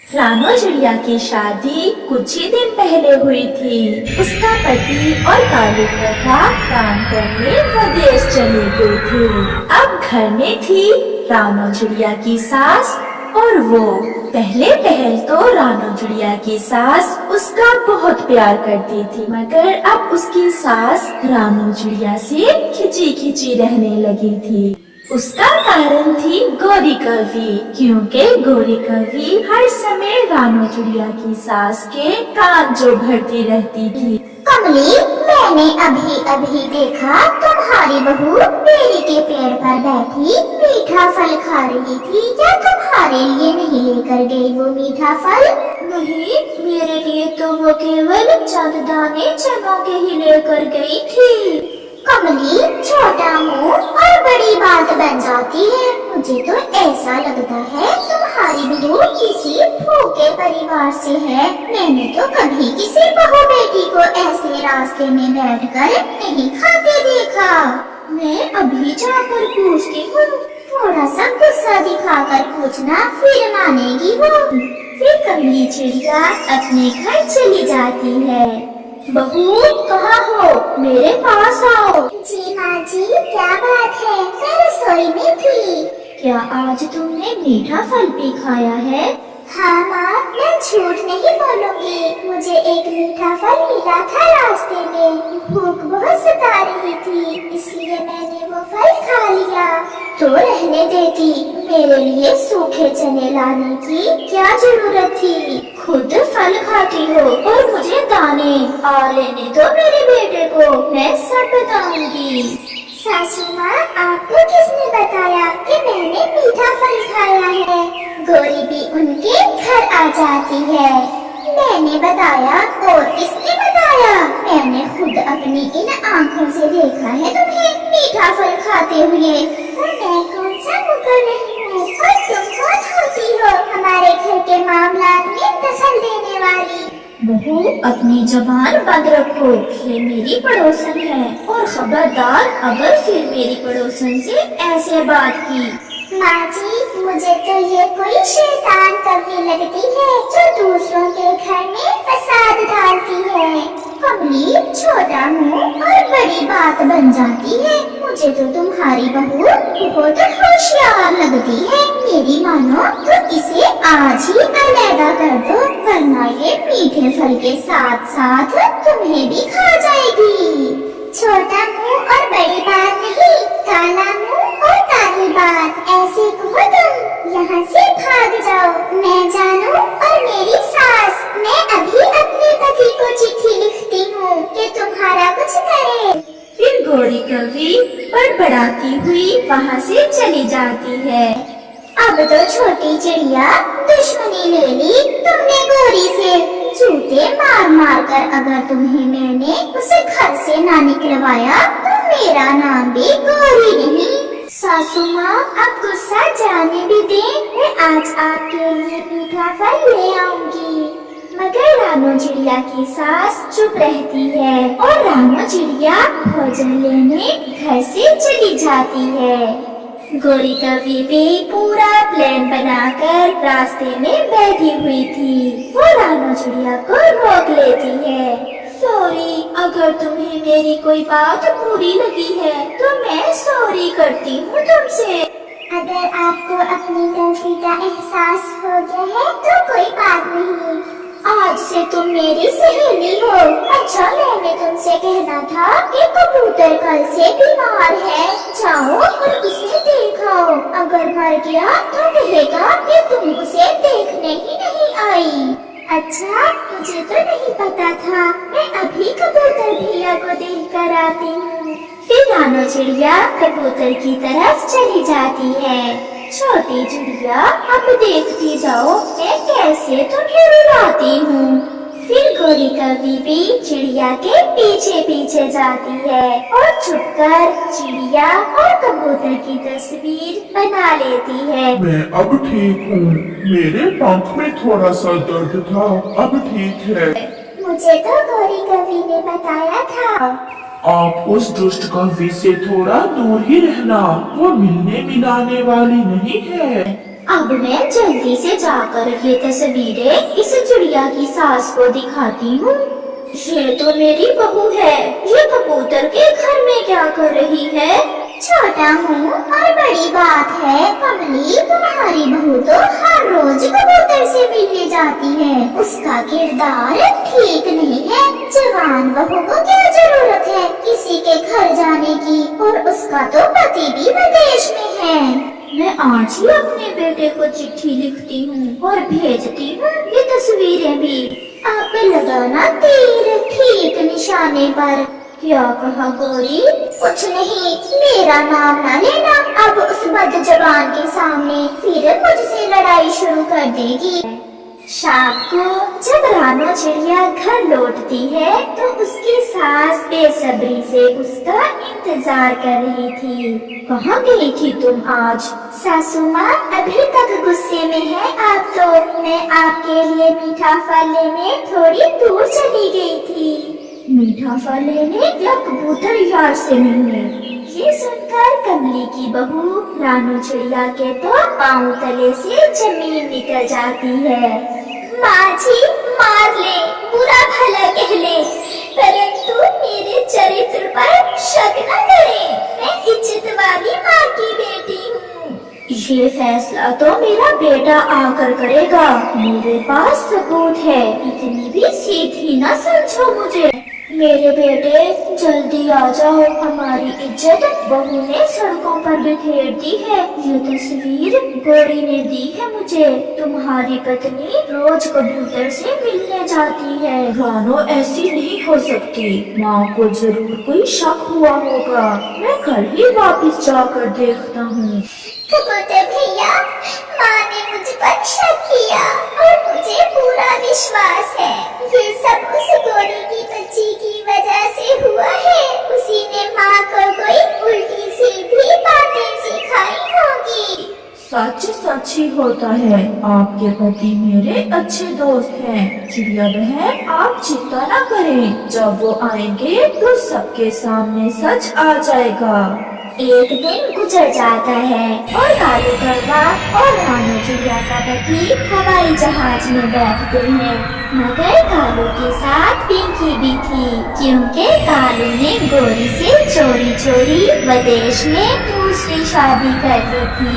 रानो चिड़िया की शादी कुछ ही दिन पहले हुई थी। उसका पति और काली प्रभा काम करने विदेश चले गए थे। अब घर में थी रानो चिड़िया की सास और वो। पहले तो रानो चिड़िया की सास उसका बहुत प्यार करती थी, मगर अब उसकी सास रानो चिड़िया से खिंची रहने लगी थी। उसका कारण थी गौरी कवि, क्योंकि गौरी कवि हर समय रानो चिड़िया की सास के कान जो भरती रहती थी। कमली, मैंने अभी देखा तुम्हारी बहू बेरी के पेड़ पर बैठी मीठा फल खा रही थी। क्या तुम्हारे लिए नहीं लेकर गई वो मीठा फल? नहीं, मेरे लिए तो वो केवल चंद दाने चनों के ही लेकर गई थी। कमली, छोटा मुंह और बड़ी बात बन जाती है। मुझे तो ऐसा लगता है तुम्हारी बहू किसी भूखे परिवार से है। मैंने तो कभी किसी बहू बेटी को ऐसे रास्ते में बैठकर नहीं खाते देखा। मैं अभी जाकर पूछती हूँ। थोड़ा सा गुस्सा दिखाकर पूछना, फिर मानेगी वो। फिर कमली चिड़िया अपने घर चली जाती है। बहू, कहाँ हो? मेरे पास आओ। जी माँ जी, क्या बात है? मैं रसोई में थी। क्या आज तुमने मीठा फल भी खाया है? हाँ माँ, मैं झूठ नहीं बोलूंगी। मुझे एक मीठा फल मिला था रास्ते में। भूख बहुत सता रही थी, इसलिए मैंने वो फल खा लिया। तो रहने देती, मेरे लिए सूखे चने लाने की क्या जरूरत थी? खुद फल खाती हो और मुझे दाने। आ लेने दो मेरे बेटे को, मैं सब बताऊंगी। सासू माँ, आपको किसने बताया कि मैंने मीठा फल खाया है? गौरी भी उनके घर आ जाती है। मैंने बताया, और किसने बताया? मैंने खुद अपनी इन आँखों से देखा है तुम्हें मीठा फल खाते हुए। तो मैं कौन सा मुकर नहीं हूँ, और तुम कौन होती हो हमारे घर के मामलात में दखल देने वाली? बहू, अपनी जबान बंद रखो। ये मेरी पड़ोसन है, और खबरदार अगर फिर मेरी पड़ोसन से ऐसे बात की। माँ जी, मुझे तो ये कोई शैतान कवि लगती है जो दूसरों के घर में फसाद डालती है। कमली, छोटा मुंह और बड़ी बात बन जाती है। मुझे तो तुम्हारी बहू बहुत होशियार लगती है। मेरी मानो तो इसे आज ही अलहदा कर दो, वरना ये मीठे फल के साथ साथ तुम्हें भी खा जाएगी। छोटा मुंह और बड़ी बात नहीं, काला मुंह और काली बात, ऐसे कहो तुम। यहाँ से भाग जाओ। मैं जानू और मेरी सास, मैं अभी अपने पति को चिट्ठी लिखती हूँ कि तुम्हारा कुछ करे। फिर गौरी कवि बड़बड़ाती हुई वहाँ से चली जाती है। अब तो छोटी चिड़िया दुश्मनी ले ली तुमने गौरी से। जूते मार कर अगर तुम्हें मैंने उसे घर से ना निकलवाया तो मेरा नाम भी गौरी नहीं। सासू माँ, अब गुस्सा जाने भी दे। मैं आज आपके लिए मीठा फल ले आऊंगी। मगर रानो चिड़िया की सास चुप रहती है और रानो चिड़िया भोजन लेने घर से चली जाती है। गौरी कवि भी पूरा प्लान बनाकर रास्ते में बैठी हुई थी। वो रानो चिड़िया को रोक लेती है। सॉरी, अगर तुम्हें मेरी कोई बात बुरी लगी है तो मैं सॉरी करती हूँ तुमसे। अगर आपको अपनी गलती का एहसास हो गया है तो कोई बात नहीं। आज से तुम मेरी सहेली हो। अच्छा, मैंने तुमसे कहना था कि कबूतर कल से बीमार है। जाओ और उसे देखो। अगर मर गया तो कहेगा कि तुम उसे देखने ही नहीं आई। अच्छा, मुझे तो नहीं पता था। मैं अभी कबूतर भैया को देख कर आती हूँ। फिर रानो चिड़िया कबूतर की तरफ चली जाती है। छोटी चिड़िया, अब देखती जाओ मैं कैसे तुम्हें रुलाती हूँ। फिर गौरी कवि भी चिड़िया के पीछे पीछे जाती है और छुपकर चिड़िया और कबूतर की तस्वीर बना लेती है। मैं अब ठीक हूँ। मेरे पंख में थोड़ा सा दर्द था, अब ठीक है। मुझे तो गौरी कवि ने बताया था। आप उस दुष्ट कवि से थोड़ा दूर ही रहना, वो मिलने मिलाने वाली नहीं है। अब मैं जल्दी से जाकर ये तस्वीरें इस चिड़िया की सास को दिखाती हूँ। ये तो मेरी बहू है, ये कबूतर के घर में क्या कर रही है? छोटा मुंह और बड़ी बात है कमली, तुम्हारी बहू तो हर रोज कबूतर से मिलने जाती है। उसका किरदार ठीक नहीं है। जवान बहू को क्या जरूरत है किसी के घर जाने की, और उसका तो पति भी विदेश में है। मैं आज ही अपने बेटे को चिट्ठी लिखती हूँ और भेजती हूँ ये तस्वीरें भी। अब लगाना तीर ठीक निशाने पर। क्या कहा गौरी? कुछ नहीं, मेरा नाम ना लेना अब उस बदजबान के सामने, फिर मुझसे लड़ाई शुरू कर देगी। शाम को जब रानो चिड़िया घर लौटती है तो उसकी सास बेसब्री से उसका इंतजार कर रही थी। कहाँ गई थी तुम आज? सासू माँ अभी तक गुस्से में है आप तो। मैं आपके लिए मीठा फल लेने थोड़ी दूर चली गई थी। मीठा फल लेने या कबूतर यार से मिलने? ये सुनकर कमली की बहू रानो चिड़िया के तो पाँव तले से जमीन निकल जाती है। माँ जी मार ले, बुरा भला कह ले, परंतु मेरे चरित्र पर शक न करें। मैं इज्जत वाली माँ की बेटी हूँ। ये फैसला तो मेरा बेटा आकर करेगा। मेरे पास सबूत है, इतनी भी सीधी न समझो मुझे। मेरे बेटे जल्दी आ जाओ, हमारी इज्जत बहू ने सड़कों पर बिखेर दी है। ये तस्वीर गौरी ने दी है मुझे। तुम्हारी पत्नी रोज कबूतर से मिलने जाती है। रानो ऐसी नहीं हो सकती, माँ को जरूर कोई शक हुआ होगा। मैं कल ही वापस जाकर देखता हूँ। कबूतर भैया, माँ ने मुझ पर शक किया और मुझे पूरा विश्वास है ये सब उस गौरी की बच्ची की वजह से हुआ है। उसी ने माँ को कोई उल्टी सीधी बातें सिखाई होगी। सच सच ही होता है। आपके पति मेरे अच्छे दोस्त हैं। चिड़िया बहन, आप चिंता न करें, जब वो आएंगे तो सबके सामने सच आ जाएगा। एक दिन गुजर जाता है और कालू कौवा और रानो चिड़िया का पति हवाई जहाज में बैठते हैं। मगर कालू के साथ पिंकी भी थी, क्योंकि कालू ने गौरी से चोरी चोरी विदेश में दूसरी शादी कर ली थी।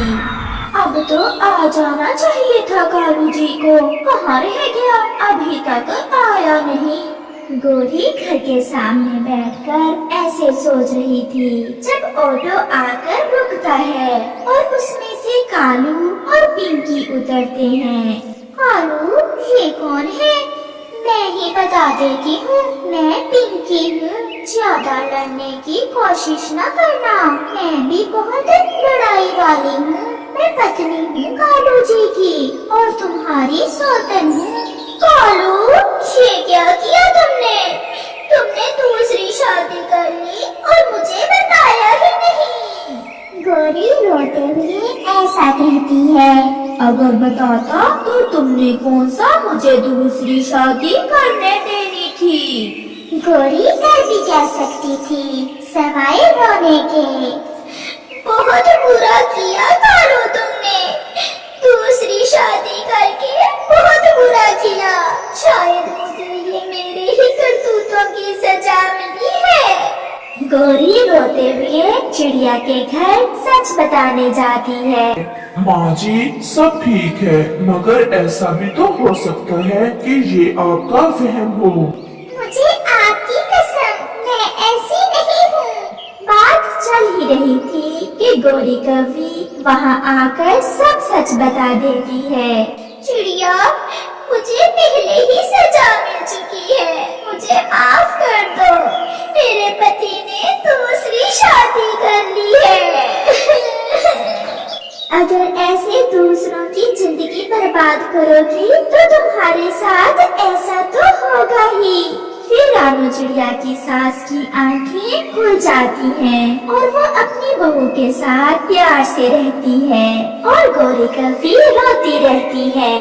अब तो आ जाना चाहिए था कालू जी को, कहाँ रह गया? अभी तक आया नहीं। गौरी घर के सामने बैठकर ऐसे सोच रही थी जब ऑटो आकर रुकता है और उसमें से कालू और पिंकी उतरते हैं। कालू, ये कौन है? मैं ही बता देती हूँ, मैं पिंकी हूँ। ज्यादा लड़ने की कोशिश न करना, मैं भी बहुत लड़ाई वाली हूँ। मैं पत्नी हूँ कालू जी की और तुम्हारी सौतन हूँ। कालू, ये क्या किया तुमने? तुमने दूसरी शादी कर ली और मुझे बताया ही नहीं। गौरी रोते हुए ऐसा कहती है। अगर बताता तो तुमने कौन सा मुझे दूसरी शादी करने देनी थी? गौरी कर भी क्या सकती थी सवाए रोने के। बहुत बुरा किया कालू तुमने, दूसरी शादी करके बहुत बुरा किया। शायद मुझे ये मेरे ही करतूतों की सजा मिली है। गौरी रोते हुए चिड़िया के घर सच बताने जाती है। माँ जी सब ठीक है, मगर ऐसा भी तो हो सकता है कि ये आपका वहम हो। मुझे आपकी कसम, मैं ऐसी नहीं हूँ। बात चल ही रही थी कि गौरी कवि वहाँ आकर सब सच बता देती है। चिड़िया, मुझे पहले ही सजा मिल चुकी है, मुझे माफ कर दो। मेरे पति ने दूसरी शादी कर ली है। अगर ऐसे दूसरों की जिंदगी बर्बाद करोगी तो तुम्हारे साथ ऐसा तो होगा ही। फिर रानो चिड़िया की सास की आंखें खुल जाती हैं और वो अपनी बहू के साथ प्यार से रहती है और गौरी कवि रोती रहती है।